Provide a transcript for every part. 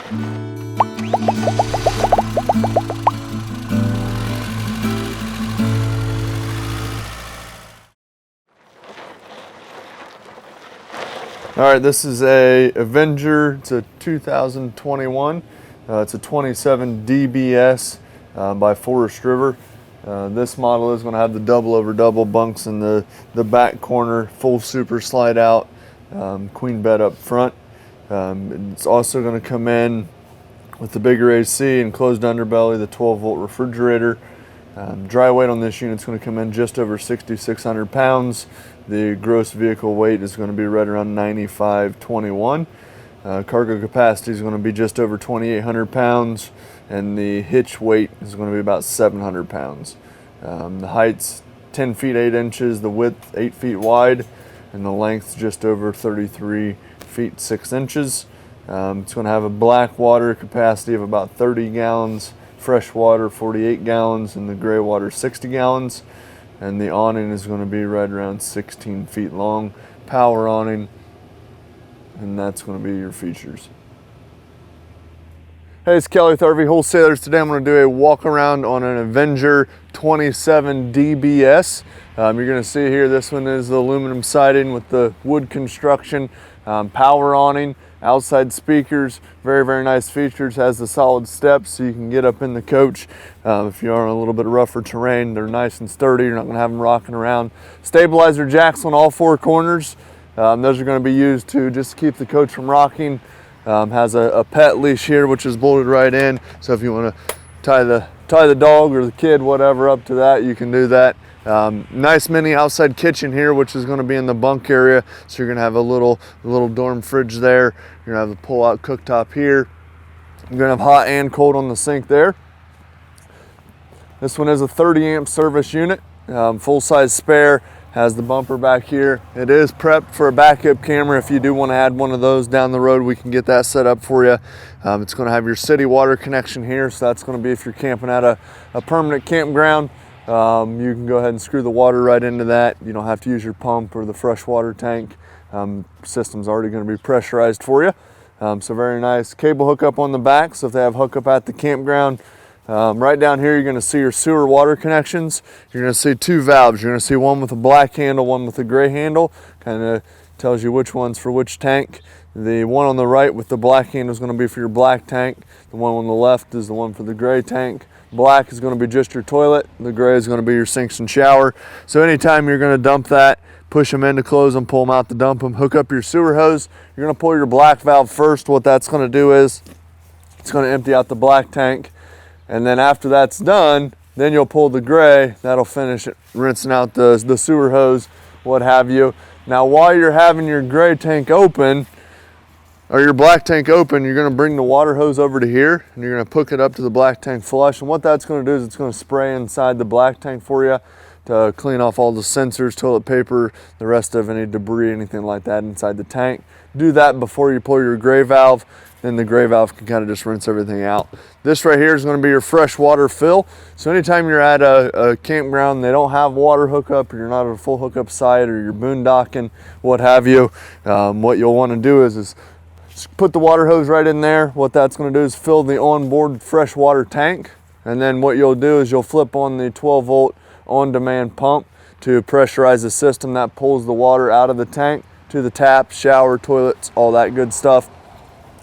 All right, this is a Avenger. It's a 2021. It's a 27DBS by Forest River. This model is going to have the double over double bunks in the back corner, full super slide out, queen bed up front. It's also going to come in with the bigger AC, enclosed underbelly, the 12-volt refrigerator. Dry weight on this unit is going to come in just over 6,600 pounds. The gross vehicle weight is going to be right around 9,521. Cargo capacity is going to be just over 2,800 pounds, and the hitch weight is going to be about 700 pounds. The height's 10 feet 8 inches, the width 8 feet wide, and the length just over 33 feet 6 inches. It's going to have a black water capacity of about 30 gallons, fresh water 48 gallons, and the gray water 60 gallons. And the awning is going to be right around 16 feet long, power awning, and that's going to be your features. Hey, it's Kelly with RV Wholesalers. Today I'm going to do a walk around on an Avenger 27DBS. You're going to see here, this one is the aluminum siding with the wood construction, power awning, outside speakers, very, very nice features. Has the solid steps so you can get up in the coach. If you're on a little bit rougher terrain, they're nice and sturdy. You're not going to have them rocking around. Stabilizer jacks on all four corners. Those are going to be used to just keep the coach from rocking. Has a pet leash here, which is bolted right in. So if you want to tie the dog or the kid, whatever, up to that, you can do that. Nice mini outside kitchen here, which is going to be in the bunk area. So you're going to have a little dorm fridge there. You're going to have the pull-out cooktop here. You're going to have hot and cold on the sink there. This one is a 30 amp service unit, full-size spare. Has the bumper back here. It is prepped for a backup camera. If you do want to add one of those down the road, we can get that set up for you. It's going to have your city water connection here, so that's going to be if you're camping at a permanent campground. You can go ahead and screw the water right into that. You don't have to use your pump or the freshwater tank. System's already going to be pressurized for you. So very nice. Cable hookup on the back, so if they have hookup at the campground. Right down here, you're going to see your sewer water connections. You're going to see two valves. You're going to see one with a black handle, one with a gray handle. Kind of tells you which one's for which tank. The one on the right with the black handle is going to be for your black tank. The one on the left is the one for the gray tank. Black is going to be just your toilet. The gray is going to be your sinks and shower. So anytime you're going to dump that, push them in to close them, pull them out to dump them, hook up your sewer hose. You're going to pull your black valve first. What that's going to do is it's going to empty out the black tank. And then after that's done, then you'll pull the gray. That'll finish it, rinsing out the sewer hose, what have you. Now, while you're having your gray tank open, or your black tank open, you're going to bring the water hose over to here, and you're going to hook it up to the black tank flush. And what that's going to do is it's going to spray inside the black tank for you to clean off all the sensors, toilet paper, the rest of any debris, anything like that inside the tank. Do that before you pull your gray valve. Then the gray valve can kind of just rinse everything out. This right here is going to be your fresh water fill. So anytime you're at a campground, they don't have water hookup, or you're not at a full hookup site, or you're boondocking, what have you, what you'll want to do is put the water hose right in there. What that's going to do is fill the onboard fresh water tank. And then what you'll do is you'll flip on the 12-volt on-demand pump to pressurize the system. That pulls the water out of the tank to the tap, shower, toilets, all that good stuff.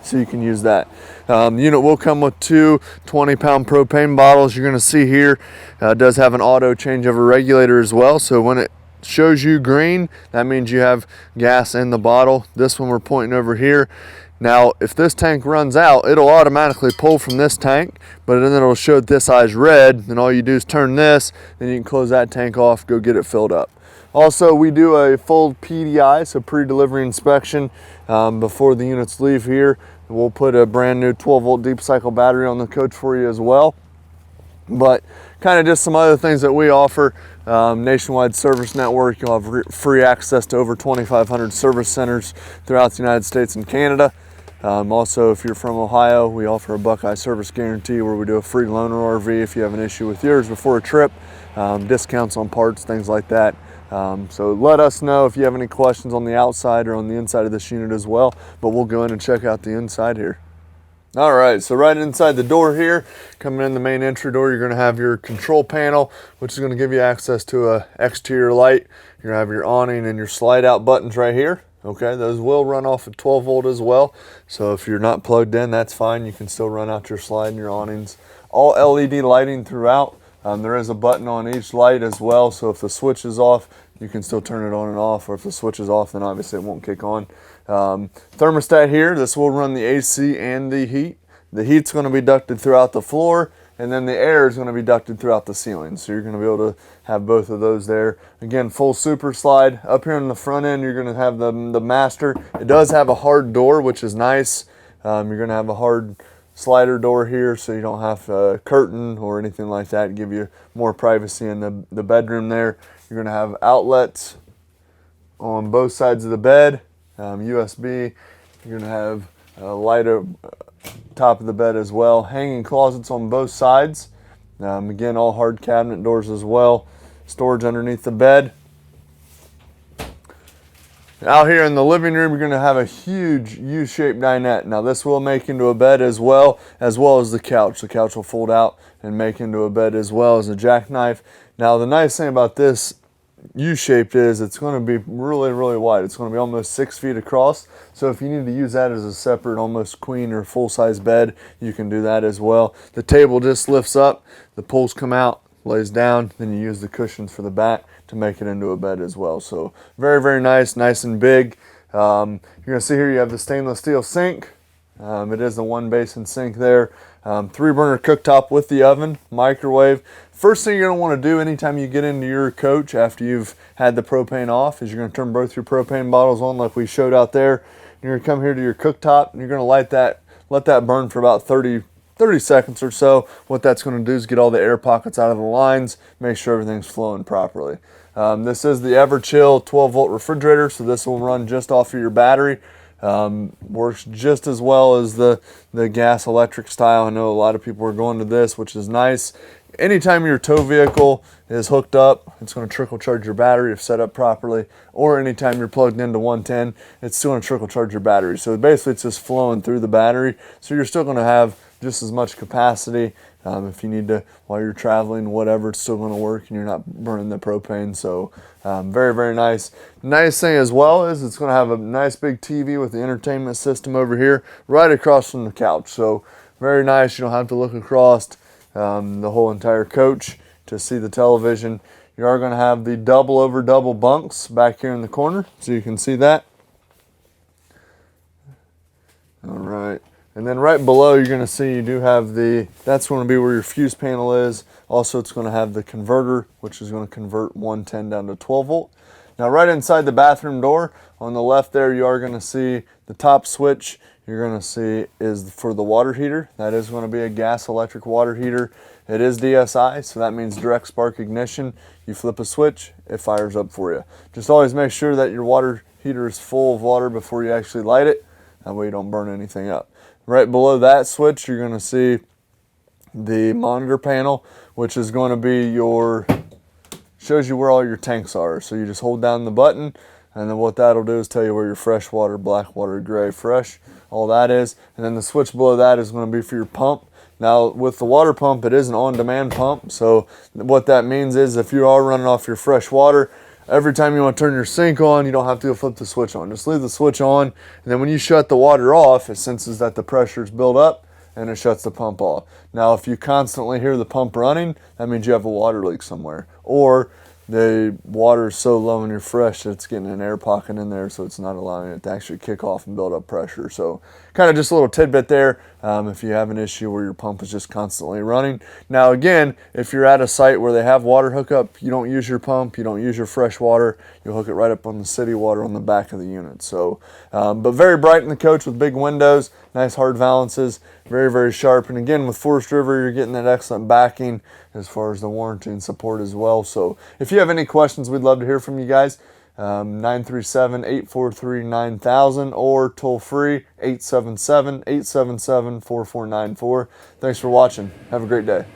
So you can use that. The unit will come with two 20-pound propane bottles. You're going to see here, it does have an auto changeover regulator as well. So when it shows you green, that means you have gas in the bottle. This one we're pointing over here. Now, if this tank runs out, it'll automatically pull from this tank, but then it'll show this eye's red, and all you do is turn this, then you can close that tank off, go get it filled up. Also, we do a full PDI, so pre-delivery inspection before the units leave here. We'll put a brand new 12-volt deep cycle battery on the coach for you as well. But kind of just some other things that we offer. Nationwide service network. You'll have free access to over 2,500 service centers throughout the United States and Canada. Also, if you're from Ohio, we offer a Buckeye service guarantee where we do a free loaner RV if you have an issue with yours before a trip. Discounts on parts, things like that. So let us know if you have any questions on the outside or on the inside of this unit as well, but we'll go in and check out the inside here. All right, so right inside the door here, coming in the main entry door, you're gonna have your control panel, which is gonna give you access to a exterior light. You're gonna have your awning and your slide out buttons right here. Okay, those will run off at 12 volt as well. So if you're not plugged in, that's fine. You can still run out your slide and your awnings. All LED lighting throughout. There is a button on each light as well. So if the switch is off, you can still turn it on and off. Or if the switch is off, then obviously it won't kick on. Thermostat here, this will run the AC and the heat. The heat's going to be ducted throughout the floor, and then the air is going to be ducted throughout the ceiling. So you're going to be able to have both of those there. Again, full super slide. Up here on the front end, you're going to have the master. It does have a hard door, which is nice. You're going to have a hard slider door here, so you don't have a curtain or anything like that. Give you more privacy in the bedroom there. You're going to have outlets on both sides of the bed. USB. You're going to have a light at top of the bed as well. Hanging closets on both sides. Again, all hard cabinet doors as well. Storage underneath the bed. Out here in the living room, you're going to have a huge U-shaped dinette. Now this will make into a bed as well as the couch. The couch will fold out and make into a bed as well as a jackknife. Now the nice thing about this U-shaped is it's going to be really, really wide. It's going to be almost 6 feet across. So if you need to use that as a separate almost queen or full-size bed, you can do that as well. The table just lifts up, the pulls come out, lays down, then you use the cushions for the back to make it into a bed as well. So very, very nice and big. You're going to see here you have the stainless steel sink. It is the one basin sink there. 3-burner cooktop with the oven, microwave. First thing you're going to want to do anytime you get into your coach after you've had the propane off is you're going to turn both your propane bottles on like we showed out there. You're going to come here to your cooktop and you're going to let that burn for about 30 seconds or so. What that's going to do is get all the air pockets out of the lines, make sure everything's flowing properly. This is the Everchill 12 volt refrigerator, so this will run just off of your battery. Works just as well as the gas electric style. I know a lot of people are going to this, which is nice. Anytime your tow vehicle is hooked up, it's going to trickle charge your battery if set up properly, or anytime you're plugged into 110, it's still going to trickle charge your battery. So basically it's just flowing through the battery, so you're still going to have just as much capacity. If you need to, while you're traveling, whatever, it's still going to work and you're not burning the propane. So very, very nice. Nice thing as well is it's going to have a nice big TV with the entertainment system over here right across from the couch. So very nice. You don't have to look across the whole entire coach to see the television. You are going to have the double over double bunks back here in the corner, so you can see that. All right. And then right below, you're going to see you do have that's going to be where your fuse panel is. Also, it's going to have the converter, which is going to convert 110 down to 12 volt. Now, right inside the bathroom door, on the left there, you are going to see the top switch. You're going to see is for the water heater. That is going to be a gas electric water heater. It is DSI, so that means direct spark ignition. You flip a switch, it fires up for you. Just always make sure that your water heater is full of water before you actually light it. That way you don't burn anything up. Right below that switch, you're going to see the monitor panel, which is going to be shows you where all your tanks are. So you just hold down the button, and then what that'll do is tell you where your fresh water, black water, gray, fresh, all that is. And then the switch below that is going to be for your pump. Now, with the water pump, it is an on-demand pump. So what that means is if you are running off your fresh water, every time you want to turn your sink on, you don't have to go flip the switch on. Just leave the switch on, and then when you shut the water off, it senses that the pressure is built up, and it shuts the pump off. Now, if you constantly hear the pump running, that means you have a water leak somewhere. Or the water is so low in your fresh that it's getting an air pocket in there, so it's not allowing it to actually kick off and build up pressure. So kind of just a little tidbit there if you have an issue where your pump is just constantly running. Now again, if you're at a site where they have water hookup, you don't use your pump, you don't use your fresh water, you'll hook it right up on the city water on the back of the unit. So, but very bright in the coach with big windows, nice hard valances, very, very sharp. And again, with Forest River, you're getting that excellent backing as far as the warranty and support as well. So if you have any questions, we'd love to hear from you guys. 937-843-9000 or toll free 877-877-4494. Thanks for watching. Have a great day.